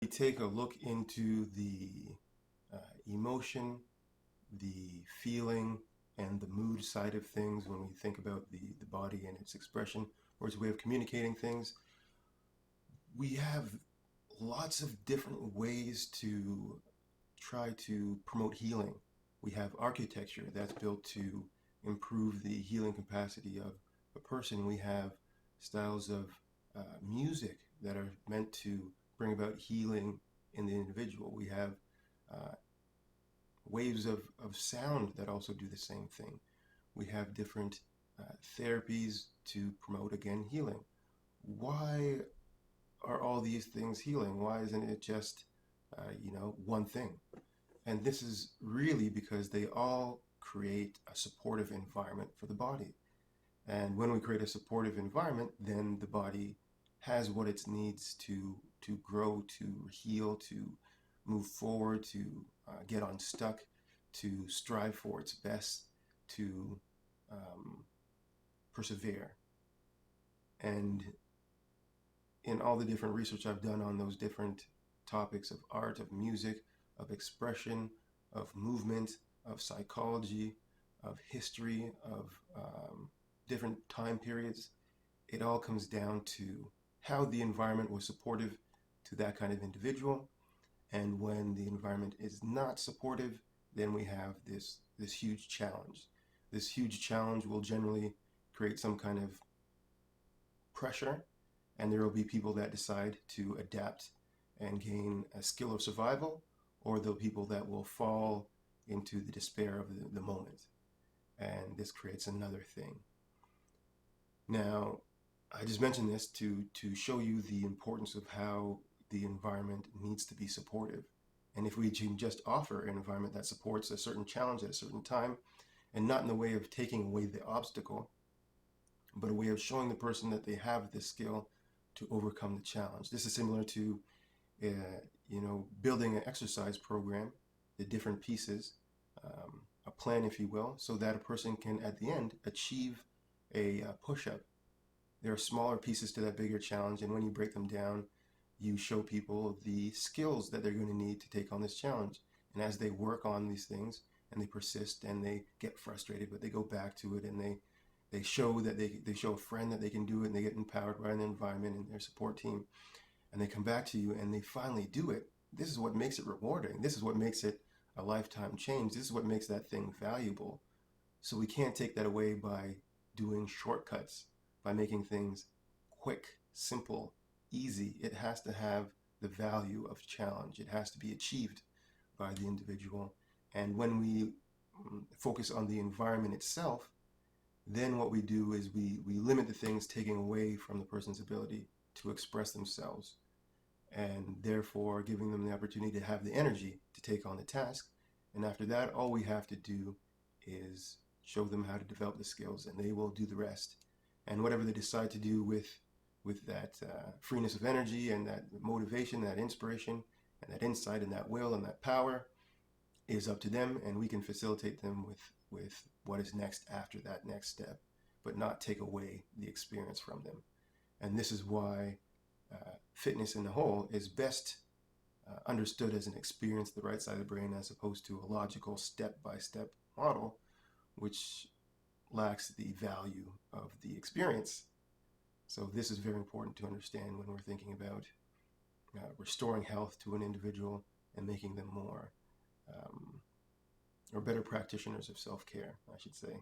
We take a look into the emotion, the feeling, and the mood side of things when we think about the body and its expression or its way of communicating things. We have lots of different ways to try to promote healing. We have architecture that's built to improve the healing capacity of a person. We have styles of music that are meant to bring about healing in the individual. We have uh, waves of sound that also do the same thing. We have different therapies to promote, again, healing. Why are all these things healing? Why isn't it just, one thing? And this is really because they all create a supportive environment for the body. And when we create a supportive environment, then the body has what it needs to grow, to heal, to move forward, to get unstuck, to strive for its best, to um, persevere. And in all the different research I've done on those different topics of art, of music, of expression, of movement, of psychology, of history, of different time periods, it all comes down to how the environment was supportive to that kind of individual. And when the environment is not supportive, then we have this huge challenge. This huge challenge will generally create some kind of pressure, and there will be people that decide to adapt and gain a skill of survival, or there'll be people that will fall into the despair of the moment. And this creates another thing. Now, I just mentioned this to show you the importance of how the environment needs to be supportive. And if we can just offer an environment that supports a certain challenge at a certain time, and not in the way of taking away the obstacle, but a way of showing the person that they have the skill to overcome the challenge. This is similar to, building an exercise program, the different pieces, a plan, if you will, so that a person can, at the end, achieve a push-up. There are smaller pieces to that bigger challenge, and when you break them down, you show people the skills that they're going to need to take on this challenge. And as they work on these things and they persist and they get frustrated, but they go back to it, and they show that they show a friend that they can do it, and they get empowered by the environment and their support team, and they come back to you and they finally do it. This is what makes it rewarding. This is what makes it a lifetime change. This is what makes that thing valuable. So we can't take that away by doing shortcuts, by making things quick, simple, easy. It has to have the value of challenge. It has to be achieved by the individual. And when we focus on the environment itself, then what we do is we limit the things, taking away from the person's ability to express themselves, and therefore giving them the opportunity to have the energy to take on the task. And after that, all we have to do is show them how to develop the skills, and they will do the rest. And whatever they decide to do with that freeness of energy and that motivation, that inspiration, and that insight and that will and that power is up to them, and we can facilitate them with what is next after that next step, but not take away the experience from them. And this is why fitness in the whole is best understood as an experience, the right side of the brain, as opposed to a logical step-by-step model, which lacks the value of the experience. So this is very important to understand when we're thinking about restoring health to an individual and making them more or better practitioners of self-care, I should say.